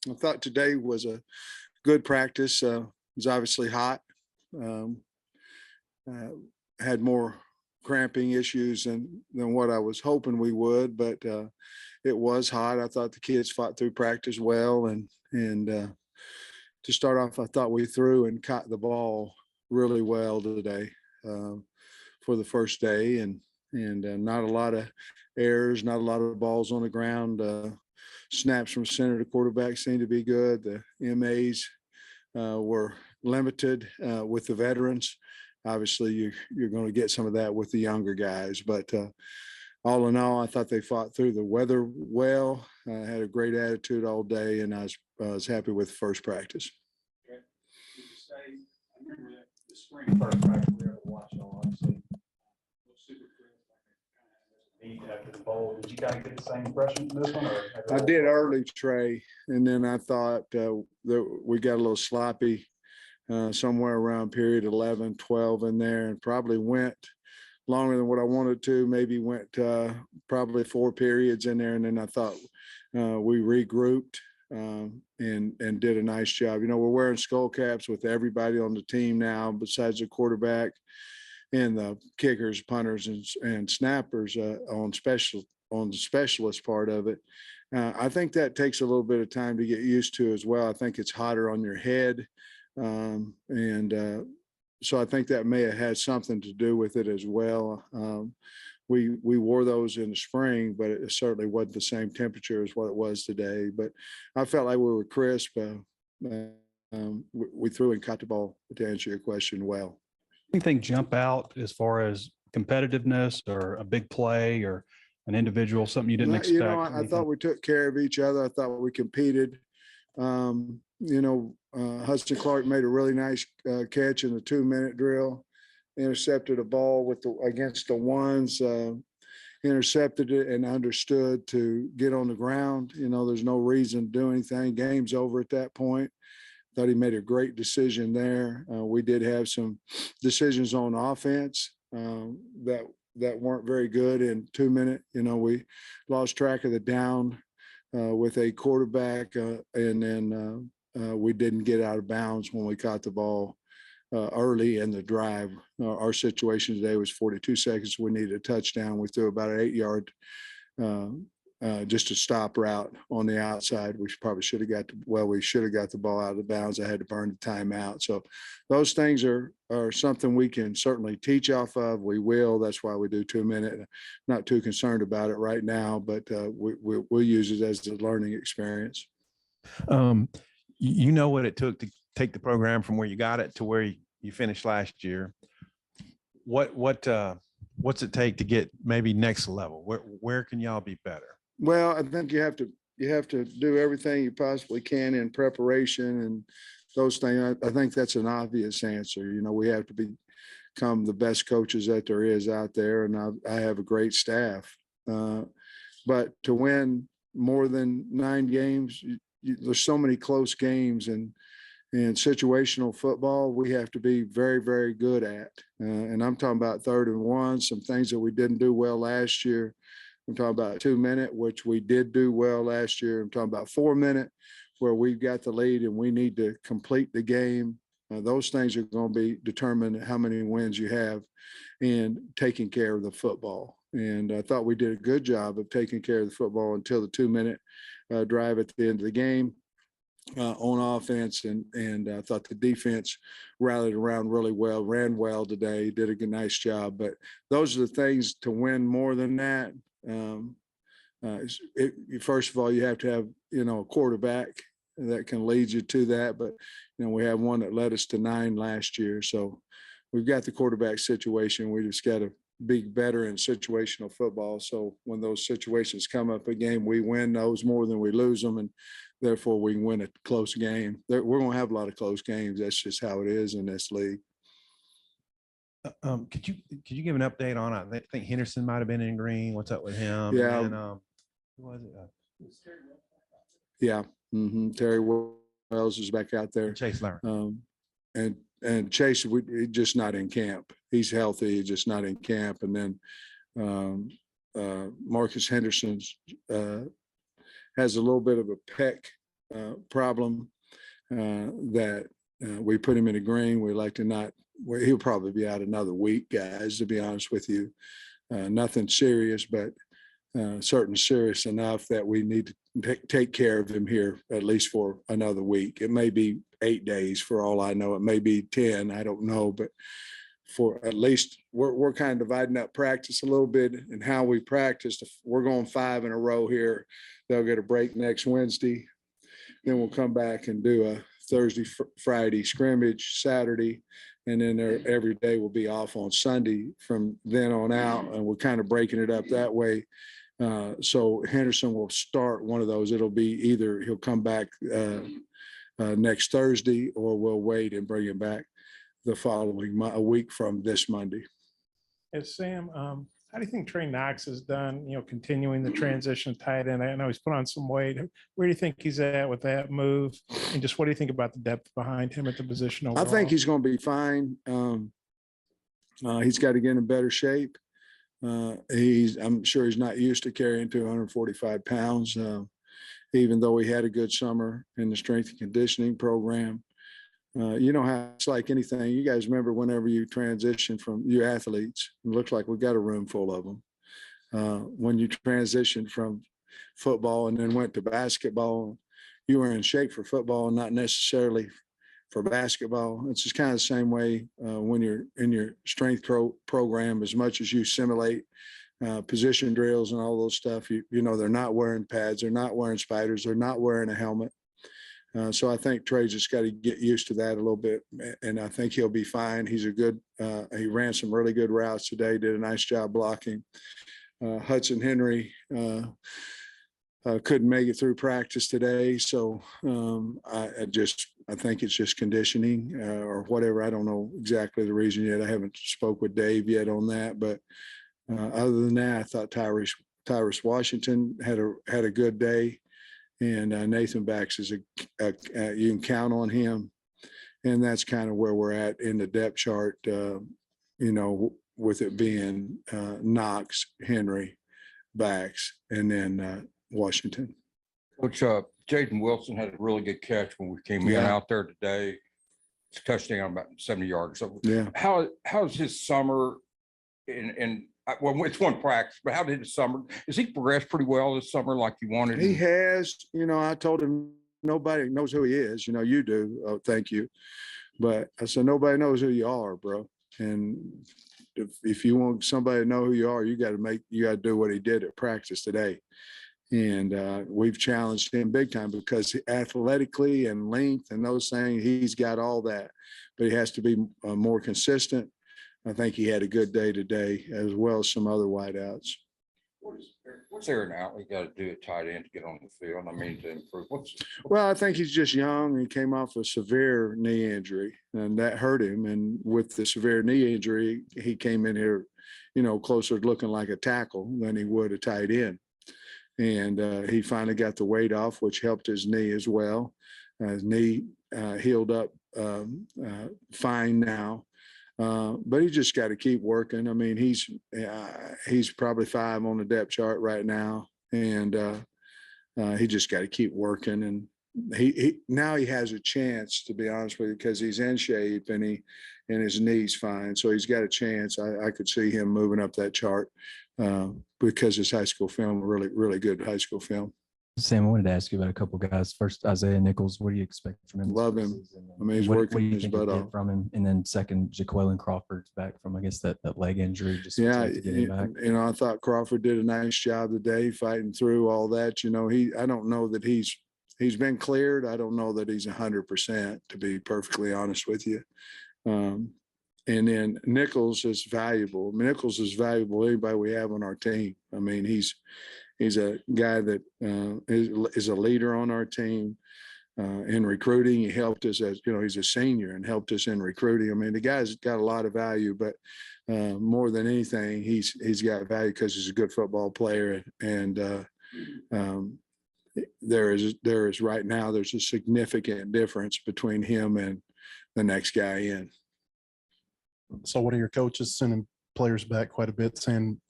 I thought today was a good practice. It was obviously hot. Um, had more cramping issues than what I was hoping we would, but it was hot. I thought the kids fought through practice well, and to start off, I thought we threw and caught the ball really well today for the first day, and not a lot of errors, not a lot of balls on the ground. Snaps from center to quarterback seemed to be good. The MAs were limited with the veterans. Obviously, you're going to get some of that with the younger guys, but all in all, I thought they fought through the weather well. Had a great attitude all day, and I was happy with the first practice. Okay. Did you say, I remember that the spring first practice we were able to watch it all, obviously. Super clear, like after the bowl. Did you guys get the same impression from this one? I did early, Trey, and then I thought that we got a little sloppy somewhere around period 11, 12 in there, and probably went longer than what I wanted to, maybe went probably 4 periods in there. And then I thought we regrouped and did a nice job. You know, we're wearing skull caps with everybody on the team now, besides the quarterback and the kickers, punters, and snappers on the specialist part of it. I think that takes a little bit of time to get used to as well. I think it's hotter on your head. So I think that may have had something to do with it as well. We wore those in the spring, but it certainly wasn't the same temperature as what it was today. But I felt like we were crisp. We threw and caught the ball, to answer your question, well. Anything jump out as far as competitiveness or a big play or an individual, something you didn't expect? You know, I thought we took care of each other. I thought we competed. Hudson Clark made a really nice catch in the 2-minute drill, intercepted a ball against the ones, intercepted it and understood to get on the ground. You know, there's no reason to do anything. Game's over at that point. Thought he made a great decision there. We did have some decisions on offense that weren't very good in 2-minute. You know, we lost track of the down with a quarterback, and then we didn't get out of bounds when we caught the ball early in the drive. Our situation today was 42 seconds. We needed a touchdown. We threw about an 8-yard just a stop route on the outside. We probably should have got the ball out of the bounds. I had to burn the timeout. So those things are something we can certainly teach off of. We will. That's why we do 2-minute. Not too concerned about it right now, but we'll use it as a learning experience. You know what it took to take the program from where you got it to where you finished last year. What's it take to get maybe next level? Where can y'all be better? Well, I think you have to do everything you possibly can in preparation and those things. I think that's an obvious answer. You know, we have to become the best coaches that there is out there, and I have a great staff. But to win more than 9 games, there's so many close games, and situational football we have to be very, very good at. And I'm talking about 3rd and 1, some things that we didn't do well last year. I'm talking about 2-minute, which we did do well last year. I'm talking about 4-minute, where we've got the lead and we need to complete the game. Those things are going to be determined how many wins you have and taking care of the football. And I thought we did a good job of taking care of the football until the 2-minute drive at the end of the game on offense. And I thought the defense rallied around really well, ran well today, did a nice job. But those are the things to win more than that. First of all, you have to have, a quarterback that can lead you to that. But, we have one that led us to 9 last year. So we've got the quarterback situation. We just got to be better in situational football. So when those situations come up a game, we win those more than we lose them. And therefore we can win a close game. We're going to have a lot of close games. That's just how it is in this league. Could you give an update on it? I think Henderson might have been in green. What's up with him? Yeah. And who was it? Yeah. Mm-hmm. Terry Wells is back out there. Chase Larry. And Chase, he's just not in camp. He's healthy, he's just not in camp. And then Marcus Henderson has a little bit of a pec problem that we put him in a green. We like to not, well, he'll probably be out another week, guys, to be honest with you. Nothing serious, but certain serious enough that we need to take care of him here at least for another week. It may be 8 days for all I know. It may be 10. I don't know, but for at least we're kind of dividing up practice a little bit and how we practice. We're going 5 in a row here. They'll get a break next Wednesday. Then we'll come back and do a Thursday, Friday scrimmage, Saturday, and then every day will be off on Sunday from then on out. And we're kind of breaking it up that way. So Henderson will start one of those. It'll be either he'll come back next Thursday, or we'll wait and bring him back the following a week from this Monday. Yes, Sam, how do you think Trey Knox has done, continuing the transition tight end? I know he's put on some weight. Where do you think he's at with that move? And just what do you think about the depth behind him at the position overall? I think he's going to be fine. He's got to get in better shape. I'm sure he's not used to carrying 245 pounds, even though he had a good summer in the strength and conditioning program. You know how it's like anything. You guys remember whenever you transition from you athletes, it looks like we got a room full of them. When you transitioned from football and then went to basketball, you were in shape for football, not necessarily for basketball. It's just kind of the same way when you're in your strength program. As much as you simulate position drills and all those stuff, you know they're not wearing pads, they're not wearing spiders, they're not wearing a helmet. So I think Trey's just got to get used to that a little bit, and I think he'll be fine. He's a good, he ran some really good routes today, did a nice job blocking. Hudson Henry couldn't make it through practice today, so I think it's just conditioning or whatever. I don't know exactly the reason yet. I haven't spoke with Dave yet on that, but other than that, I thought Tyrus Washington had a good day. And Nathan Bax is you can count on him. And that's kind of where we're at in the depth chart, with it being Knox, Henry, Bax, and then Washington. Coach, Jaden Wilson had a really good catch when we came in Yeah. out there today. It's a touchdown about 70 yards. So Yeah. how's his summer well, it's one practice, but how did his summer? Has he progressed pretty well this summer like you wanted? He has, I told him nobody knows who he is. You do. Oh, thank you. But I said, nobody knows who you are, bro. And if you want somebody to know who you are, you got to do what he did at practice today. And we've challenged him big time because athletically and length and those things, he's got all that, but he has to be more consistent. I think he had a good day today, as well as some other wideouts. What's Aaron Outley got to do at tight end to get on the field? I mean, to improve. Well, I think he's just young. He came off a severe knee injury, and that hurt him. And with the severe knee injury, he came in here, closer to looking like a tackle than he would a tight end. And he finally got the weight off, which helped his knee as well. His knee healed up fine now. But he just got to keep working. I mean, he's probably 5 on the depth chart right now, and he just got to keep working. And he now he has a chance, to be honest with you, because he's in shape and his knee's fine, so he's got a chance. I could see him moving up that chart because his high school film, really, really good high school film. Sam, I wanted to ask you about a couple of guys. First, Isaiah Nichols. What do you expect from him? Love him. I mean, he's what working do you his think you butt get off from him. And then second, Jaqueline Crawford's back from, I guess, that leg injury. Just Yeah, to get him back. I thought Crawford did a nice job today fighting through all that. I don't know that he's been cleared. I don't know that he's 100%, to be perfectly honest with you. And then Nichols is valuable. Nichols is valuable to anybody we have on our team. I mean, he's a guy that is a leader on our team in recruiting. He helped us he's a senior and helped us in recruiting. I mean, the guy's got a lot of value, but more than anything, he's got value because he's a good football player. And there is right now, there's a significant difference between him and the next guy in. So one of your coaches sending players back quite a bit, saying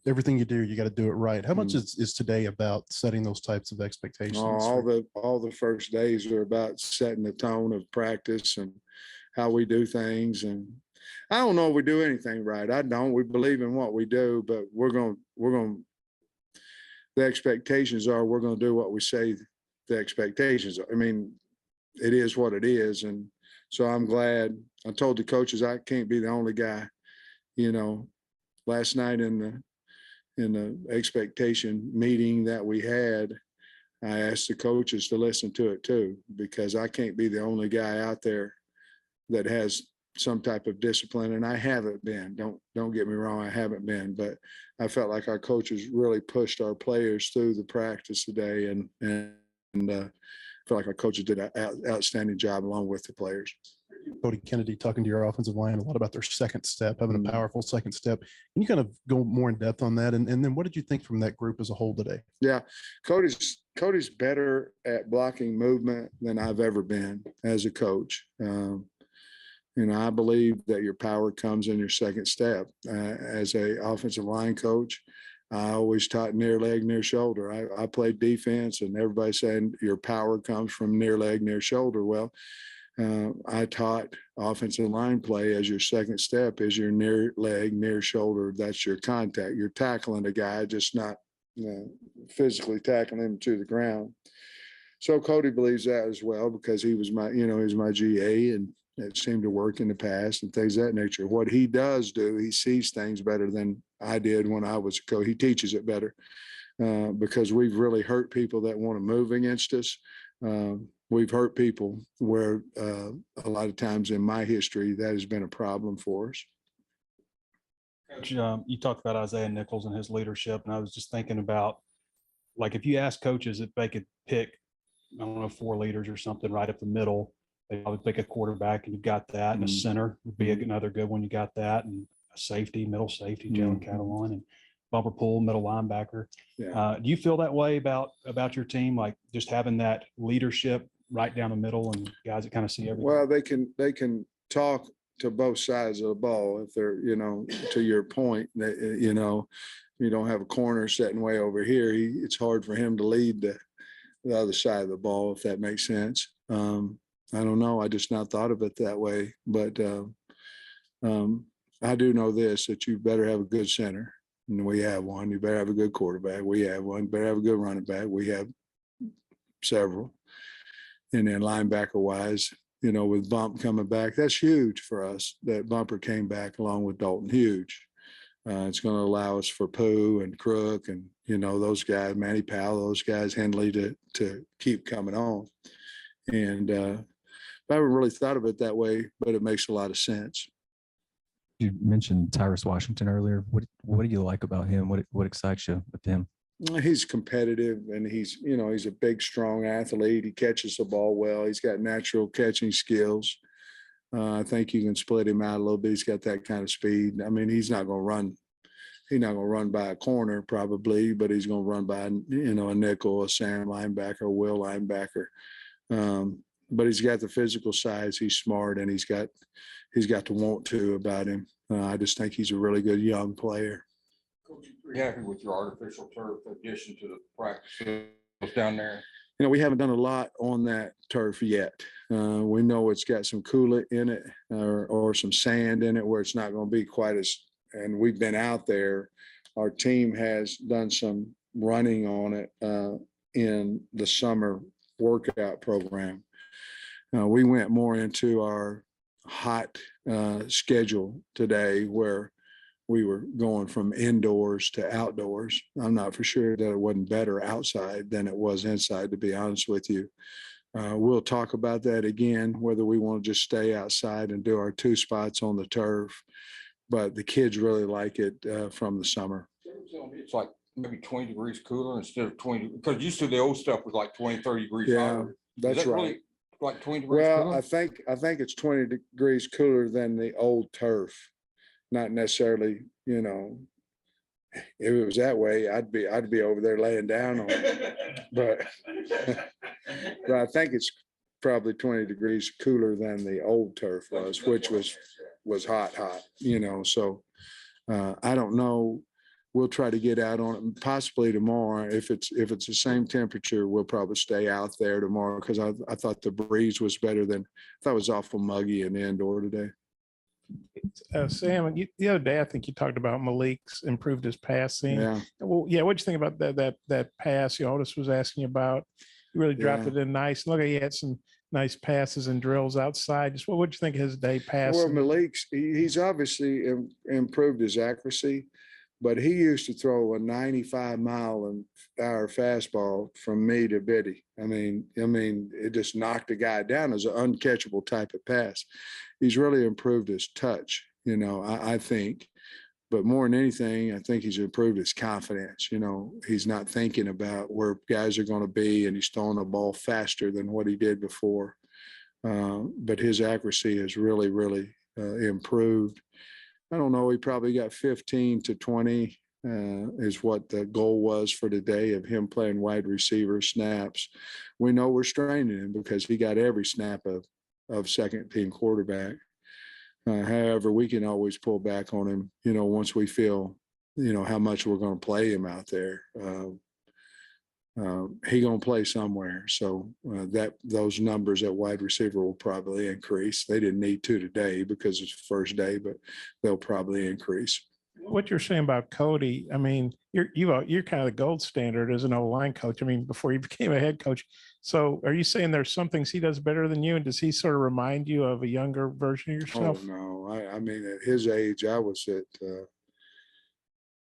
everything you do, you got to do it right. How much Mm. is today about setting those types of expectations? All the first days are about setting the tone of practice and how we do things. And I don't know if we do anything right. I don't. We believe in what we do, but the expectations are we're going to do what we say the expectations are. I mean, it is what it is. And so I'm glad. I told the coaches I can't be the only guy. You know, last night in the expectation meeting that we had, I asked the coaches to listen to it too, because I can't be the only guy out there that has some type of discipline. And I haven't been, don't get me wrong, I haven't been, but I felt like our coaches really pushed our players through the practice today. And I feel like our coaches did an outstanding job along with the players. Cody Kennedy talking to your offensive line a lot about their second step, having Mhm. a powerful second step. Can you kind of go more in depth on that? And then what did you think from that group as a whole today? Yeah, Cody's better at blocking movement than I've ever been as a coach. You know, I believe that your power comes in your second step. As a offensive line coach, I always taught near leg, near shoulder. I played defense, and everybody saying your power comes from near leg, near shoulder. Well, I taught offensive line play as your second step is your near leg, near shoulder. That's your contact. You're tackling a guy, just not physically tackling him to the ground. So Cody believes that as well, because he was my GA, and it seemed to work in the past and things of that nature. What he does do, he sees things better than I did when I was a coach. He teaches it better because we've really hurt people that want to move against us. We've hurt people where a lot of times in my history, that has been a problem for us. Coach, you talked about Isaiah Nichols and his leadership, and I was just thinking about, like, if you ask coaches if they could pick, I don't know, 4 leaders or something right up the middle, they would pick a quarterback, and you got that, and a center would be another good one. You got that, and a safety, middle safety, Jalen Catalan, and Bumper Pool, middle linebacker. Yeah. Do you feel that way about your team, like just having that leadership right down the middle and guys that kind of see everything? Well, they can talk to both sides of the ball if they're, to your point, that, you don't have a corner sitting way over here. It's hard for him to lead the other side of the ball, if that makes sense. I don't know. I just not thought of it that way, but I do know this, that you better have a good center. And we have one. You better have a good quarterback. We have one. Better have a good running back. We have several. And then linebacker wise, with Bump coming back, that's huge for us. That Bumper came back along with Dalton, huge. It's going to allow us for Pooh and Crook and, those guys, Manny Powell, those guys, Henley to keep coming on. And I haven't really thought of it that way, but it makes a lot of sense. You mentioned Tyrus Washington earlier. What do you like about him? What excites you with him? He's competitive, and he's a big, strong athlete. He catches the ball well. He's got natural catching skills. I think you can split him out a little bit. He's got that kind of speed. I mean, he's not going to run. He's not going to run by a corner probably, but he's going to run by, a nickel, a Sam linebacker, a Will linebacker. But he's got the physical size. He's smart, and he's got the want to about him. I just think he's a really good young player. Coach, you pretty happy with your artificial turf addition to the practice down there? We haven't done a lot on that turf yet. We know it's got some coolant in it or some sand in it where it's not going to be quite as, and we've been out there. Our team has done some running on it in the summer workout program. We went more into our hot schedule today, where we were going from indoors to outdoors. I'm not for sure that it wasn't better outside than it was inside, to be honest with you. We'll talk about that again, whether we want to just stay outside and do our 2 spots on the turf. But the kids really like it from the summer. It's like maybe 20 degrees cooler instead of 20, because used to the old stuff was like 20, 30 degrees Yeah, hotter. that's right. Really like 20 degrees Well, cooler? I think it's 20 degrees cooler than the old turf. Not necessarily, if it was that way, I'd be over there laying down on it. But I think it's probably 20 degrees cooler than the old turf was, which was hot, So I don't know we'll try to get out on it possibly tomorrow. If it's the same temperature, we'll probably stay out there tomorrow because I thought the breeze was better than, I thought it was awful muggy in the indoor today. Sam, the other day, I think you talked about Malik's improved his passing. Yeah. Well, yeah, what'd you think about that pass? Otis was asking about. He really dropped Yeah. it in nice. Look, he had some nice passes and drills outside. Just what would you think of his day Well, passing? Malik's, he's obviously improved his accuracy, but he used to throw a 95-mile-an-hour fastball from me to Biddy. I mean, it just knocked the guy down as an uncatchable type of pass. He's really improved his touch, I think. But more than anything, I think he's improved his confidence. He's not thinking about where guys are going to be, and he's throwing the ball faster than what he did before. But his accuracy has really, really improved. I don't know. He probably got 15 to 20 is what the goal was for today of him playing wide receiver snaps. We know we're straining him because he got every snap of second team quarterback. However, we can always pull back on him, once we feel, how much we're going to play him out there. He going to play somewhere. So those numbers at wide receiver will probably increase. They didn't need to today because it's the first day, but they'll probably increase. What you're saying about Cody, I mean, you're kind of the gold standard as an O-line coach. I mean, before you became a head coach. So are you saying there's some things he does better than you? And does he sort of remind you of a younger version of yourself? Oh, no. I mean, at his age, I was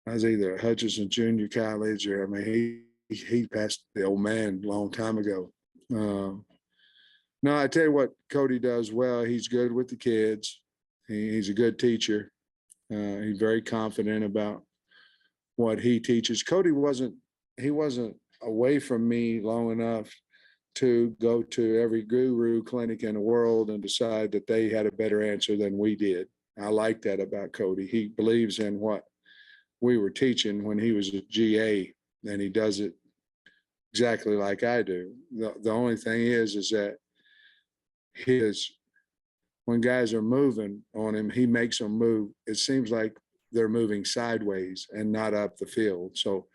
either at Hutchinson Junior College or, he passed the old man a long time ago. No, I tell you what Cody does well. He's good with the kids. He's a good teacher. He's very confident about what he teaches. Cody wasn't away from me long enough to go to every guru clinic in the world and decide that they had a better answer than we did. I like that about Cody. He believes in what we were teaching when he was a GA, and he does it exactly like I do. The only thing is that when guys are moving on him, he makes them move. It seems like they're moving sideways and not up the field. So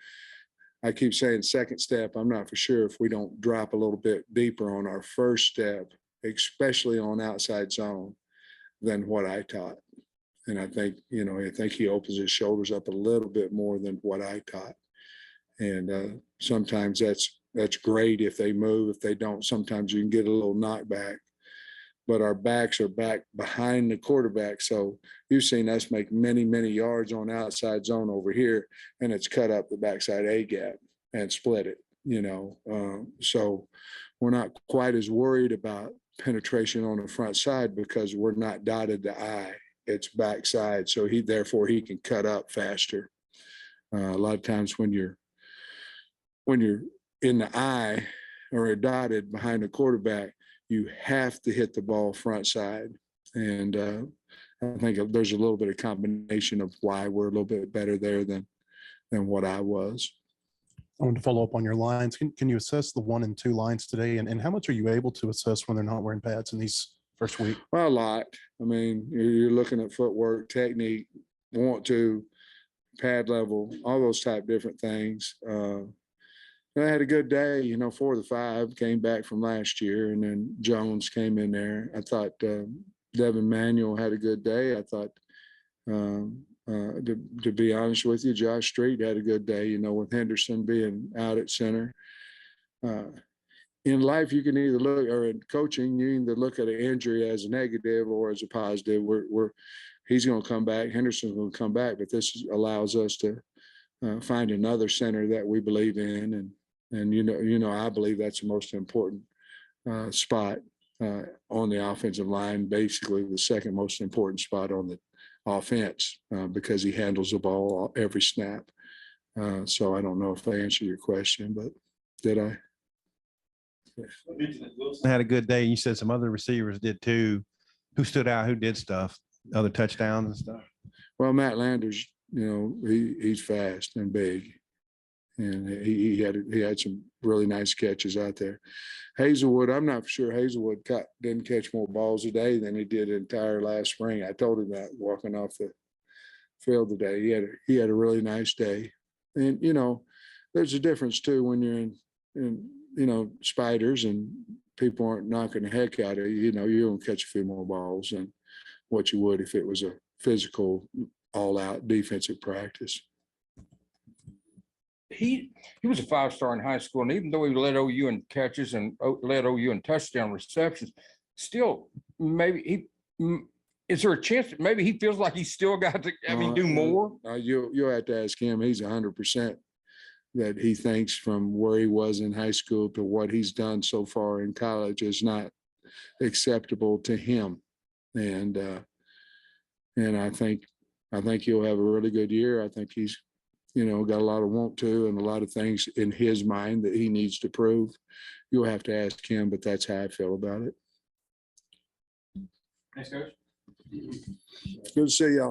I keep saying second step. I'm not for sure if we don't drop a little bit deeper on our first step, especially on outside zone, than what I taught. And I think he opens his shoulders up a little bit more than what I taught. And sometimes that's great if they move. If they don't, sometimes you can get a little knockback. But our backs are back behind the quarterback. So you've seen us make many, many yards on outside zone over here, and it's cut up the backside A gap and split it, So we're not quite as worried about penetration on the front side because we're not dotted to I. It's backside. So therefore he can cut up faster. A lot of times when you're in the I or dotted behind the quarterback, you have to hit the ball front side. And I think there's a little bit of combination of why we're a little bit better there than what I was. I want to follow up on your lines. Can you assess the 1 and 2 lines today? And how much are you able to assess when they're not wearing pads in these first week? Well, a lot. I mean, you're looking at footwork, technique, pad level, all those type different things. I had a good day, 4 of the 5 came back from last year, and then Jones came in there. I thought Devin Manuel had a good day. I thought, to be honest with you, Josh Street had a good day, with Henderson being out at center. In life, you can either look, or in coaching, you either look at an injury as a negative or as a positive. He's going to come back. Henderson's going to come back, but this allows us to find another center that we believe in, and I believe that's the most important spot on the offensive line. Basically, the second most important spot on the offense because he handles the ball every snap. So I don't know if I answered your question, but did I? Wilson had a good day. You said some other receivers did too. Who stood out? Who did stuff? Other touchdowns and stuff. Well, Matt Landers, he's fast and big, and he had some really nice catches out there. Hazelwood, I'm not for sure Hazelwood didn't catch more balls today than he did the entire last spring. I told him that walking off field today. He had a really nice day. And, you know, there's a difference too when you're in you know, spiders and people aren't knocking the heck out of you. You know, you're gonna catch a few more balls than what you would if it was a physical, all-out defensive practice. He was a 5-star in high school, and even though he led OU in catches and led OU in touchdown receptions, still maybe is there a chance that maybe he feels like he's still got to, do more? You'll have to ask him. He's 100% that he thinks from where he was in high school to what he's done so far in college is not acceptable to him. And I think he'll have a really good year. I think he's, you know, got a lot of want to and a lot of things in his mind that he needs to prove. You'll have to ask him, but that's how I feel about it. Thanks, Coach. Good to see y'all.